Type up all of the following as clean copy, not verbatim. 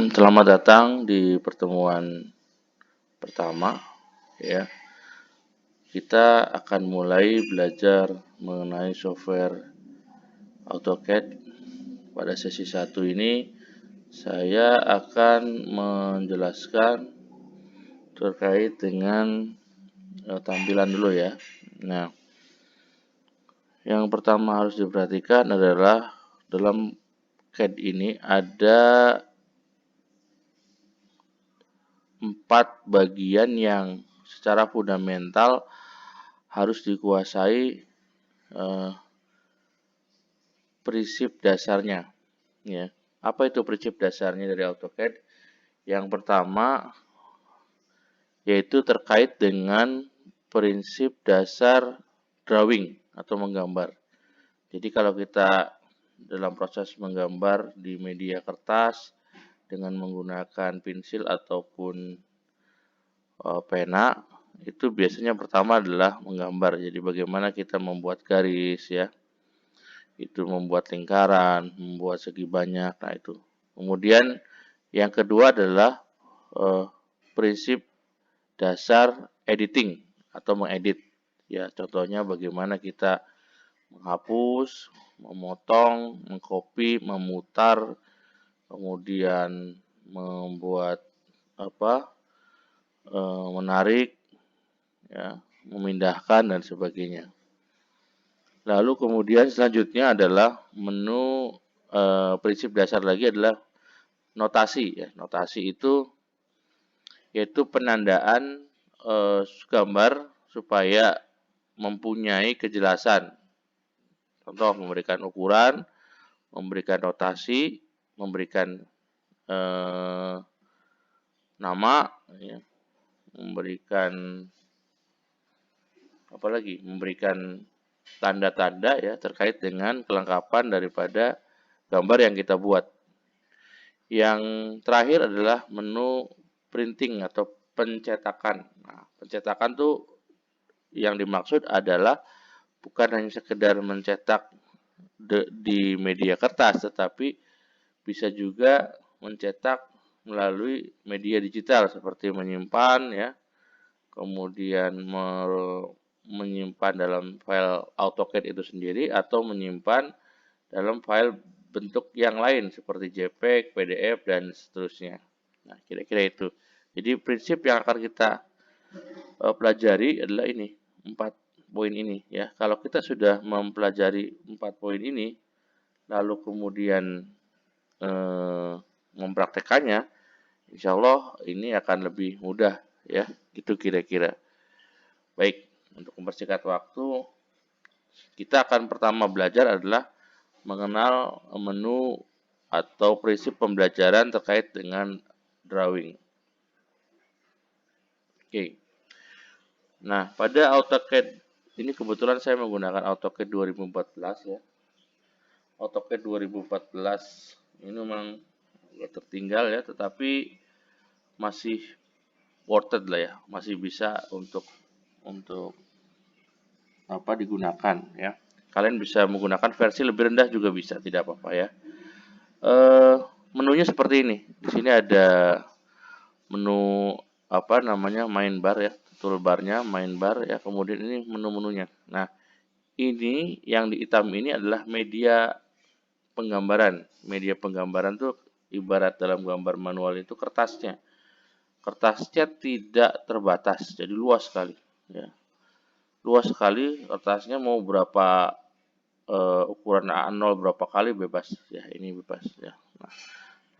Selamat datang di pertemuan pertama ya. Kita akan mulai belajar mengenai software AutoCAD. Pada sesi 1 ini saya akan menjelaskan terkait dengan tampilan dulu ya. Nah, yang pertama harus diperhatikan adalah dalam CAD ini ada 4 bagian yang secara fundamental harus dikuasai prinsip dasarnya ya. Apa itu prinsip dasarnya dari AutoCAD? Yang pertama yaitu terkait dengan prinsip dasar drawing atau menggambar. Jadi kalau kita dalam proses menggambar di media kertas dengan menggunakan pensil ataupun pena, itu biasanya pertama adalah menggambar. Jadi bagaimana kita membuat garis ya, itu membuat lingkaran, membuat segi banyak. Nah itu. Kemudian yang kedua adalah prinsip dasar editing atau mengedit. Ya contohnya bagaimana kita menghapus, memotong, mengcopy, memutar, kemudian membuat menarik, ya, memindahkan dan sebagainya. Lalu kemudian selanjutnya adalah menu prinsip dasar lagi adalah notasi. Ya. Notasi itu yaitu penandaan gambar supaya mempunyai kejelasan. Contoh memberikan ukuran, memberikan notasi, memberikan nama, ya, memberikan apa lagi? Memberikan tanda-tanda ya terkait dengan kelengkapan daripada gambar yang kita buat. Yang terakhir adalah menu printing atau pencetakan. Nah, pencetakan tuh yang dimaksud adalah bukan hanya sekedar mencetak di media kertas, tetapi bisa juga mencetak melalui media digital seperti menyimpan ya, kemudian menyimpan dalam file AutoCAD itu sendiri atau menyimpan dalam file bentuk yang lain seperti JPEG, PDF dan seterusnya. Nah, kira-kira itu. Jadi prinsip yang akan kita pelajari adalah ini, 4 poin ini ya. Kalau kita sudah mempelajari 4 poin ini, lalu kemudian mempraktekannya, insya Allah ini akan lebih mudah ya. Itu kira-kira. Baik, untuk mempersingkat waktu, kita akan pertama belajar adalah mengenal menu atau prinsip pembelajaran terkait dengan drawing. Oke. Nah, pada AutoCAD ini kebetulan saya menggunakan AutoCAD 2014 ya. AutoCAD 2014 ini memang tertinggal ya, tetapi masih worth it lah ya, masih bisa untuk digunakan ya. Kalian bisa menggunakan versi lebih rendah juga bisa, tidak apa-apa ya. Menunya seperti ini. Di sini ada menu main bar ya, toolbarnya main bar ya. Kemudian ini menu-menunya. Nah, ini yang di hitam ini adalah media penggambaran. Media penggambaran tuh ibarat dalam gambar manual itu kertasnya. Kertasnya tidak terbatas, jadi luas sekali ya. Luas sekali kertasnya, mau berapa ukuran A0 berapa kali bebas ya, ini bebas ya. Nah,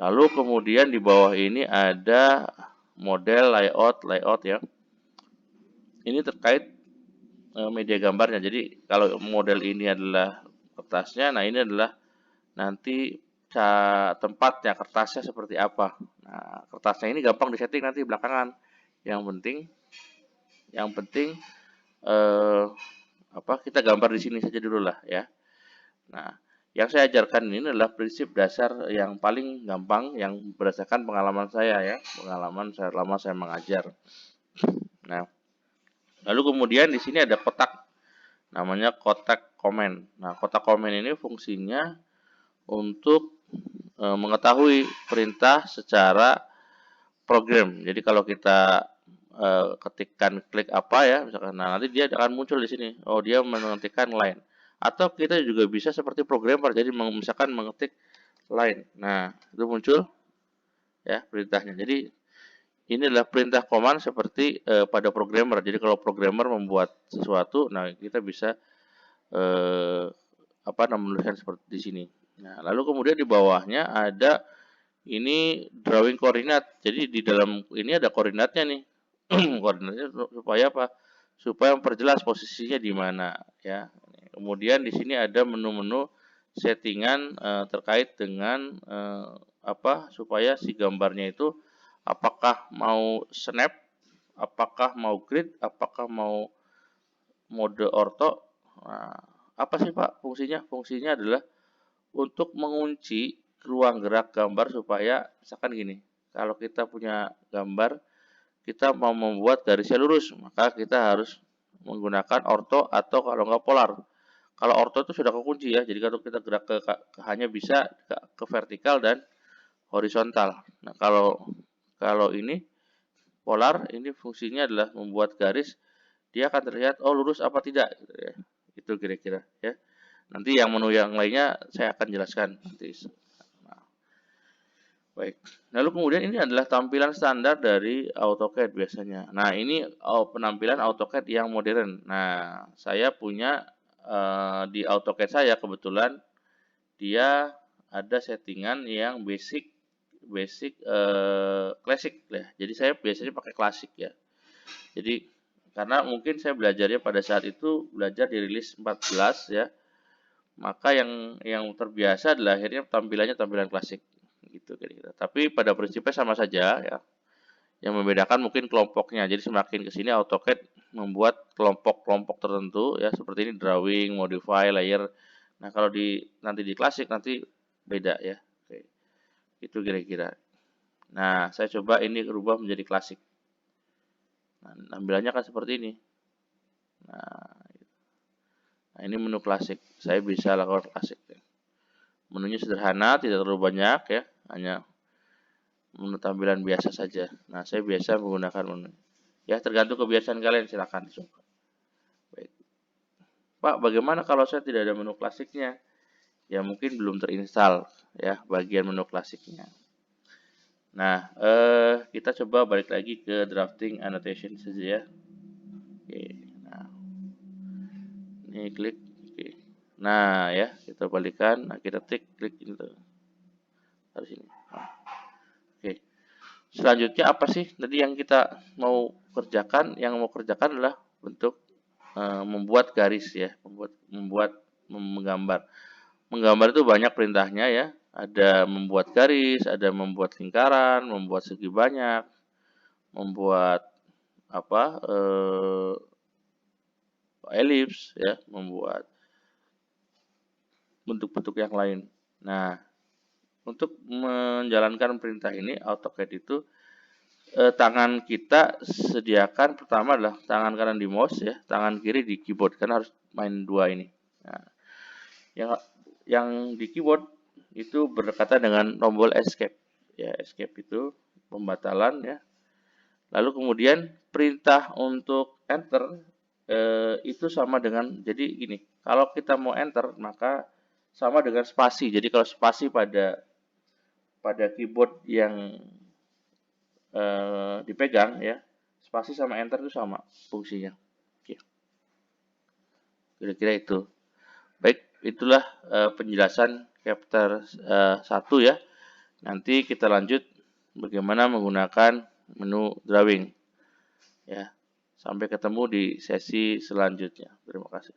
lalu kemudian di bawah ini ada model layout ya. Ini terkait media gambarnya. Jadi kalau model ini adalah kertasnya, nah ini adalah nanti tempatnya kertasnya seperti apa. Nah, kertasnya ini gampang disetting nanti belakangan. Yang penting kita gambar di sini saja dulu lah ya. Nah, yang saya ajarkan ini adalah prinsip dasar yang paling gampang yang berdasarkan pengalaman saya ya, pengalaman selama saya mengajar. Nah, lalu kemudian di sini ada kotak, namanya kotak komen. Nah, kotak komen ini fungsinya untuk mengetahui perintah secara program. Jadi kalau kita ketikkan klik apa ya, misalkan, nah nanti dia akan muncul di sini. Oh, dia mengetikkan line. Atau kita juga bisa seperti programmer, jadi misalkan mengetik line. Nah, itu muncul ya perintahnya. Jadi ini adalah perintah command seperti pada programmer. Jadi kalau programmer membuat sesuatu, nah kita bisa menuliskan seperti di sini. Nah, lalu kemudian di bawahnya ada ini drawing koordinat. Jadi di dalam ini ada koordinatnya nih. Koordinatnya supaya apa? Supaya memperjelas posisinya di mana ya. Kemudian di sini ada menu-menu settingan terkait dengan supaya si gambarnya itu apakah mau snap, apakah mau grid, apakah mau mode orto. Nah, apa sih Pak fungsinya? Fungsinya adalah untuk mengunci ruang gerak gambar supaya misalkan gini, kalau kita punya gambar, kita mau membuat garisnya lurus, maka kita harus menggunakan orto atau kalau nggak polar. Kalau orto itu sudah kekunci ya, jadi kalau kita gerak hanya bisa ke vertikal dan horizontal. Nah, kalau ini polar, ini fungsinya adalah membuat garis, dia akan terlihat oh lurus apa tidak gitu ya. Itu kira-kira ya. Nanti yang menu yang lainnya saya akan jelaskan nanti. Nah, baik. Lalu kemudian ini adalah tampilan standar dari AutoCAD biasanya. Nah, ini penampilan AutoCAD yang modern. Nah, saya punya di AutoCAD saya kebetulan dia ada settingan yang basic klasik ya. Jadi saya biasanya pakai klasik ya. Jadi karena mungkin saya belajarnya pada saat itu belajar di rilis 14 ya. Maka yang terbiasa adalah akhirnya tampilannya tampilan klasik gitu kira-kira. Tapi pada prinsipnya sama saja ya. Yang membedakan mungkin kelompoknya. Jadi semakin ke sini AutoCAD membuat kelompok-kelompok tertentu ya seperti ini drawing, modify, layer. Nah, kalau nanti di klasik nanti beda ya. Oke. Itu kira-kira. Nah, saya coba ini rubah menjadi klasik. Nah, tampilannya kan seperti ini. Nah, ini menu klasik. Saya bisa lakukan klasik ya. Menunya sederhana, tidak terlalu banyak ya, hanya menu tampilan biasa saja. Nah, saya biasa menggunakan menu. Ya, tergantung kebiasaan kalian, silakan dicoba. Baik. Pak, bagaimana kalau saya tidak ada menu klasiknya? Ya, mungkin belum terinstall ya bagian menu klasiknya. Nah, kita coba balik lagi ke drafting annotation saja ya. Oke, nah. Ini klik. Oke. Nah, ya, kita balikan. Nah, kita klik ini tuh. Harus ini. Nah. Oke. Selanjutnya apa sih tadi yang kita mau kerjakan? Yang mau kerjakan adalah bentuk membuat garis ya, menggambar. Menggambar itu banyak perintahnya ya. Ada membuat garis, ada membuat lingkaran, membuat segi banyak, membuat elips ya, membuat bentuk-bentuk yang lain. Nah, untuk menjalankan perintah ini AutoCAD itu tangan kita sediakan pertama adalah tangan kanan di mouse ya, tangan kiri di keyboard karena harus main dua ini. Nah, yang di keyboard itu berdekatan dengan tombol escape. Ya, escape itu pembatalan ya. Lalu kemudian perintah untuk enter itu sama dengan jadi gini. Kalau kita mau enter maka sama dengan spasi. Jadi kalau spasi pada keyboard yang dipegang ya, spasi sama enter itu sama fungsinya. Oke. Kira-kira itu. Baik, itulah penjelasan chapter 1 ya. Nanti kita lanjut bagaimana menggunakan menu drawing. Ya. Sampai ketemu di sesi selanjutnya. Terima kasih.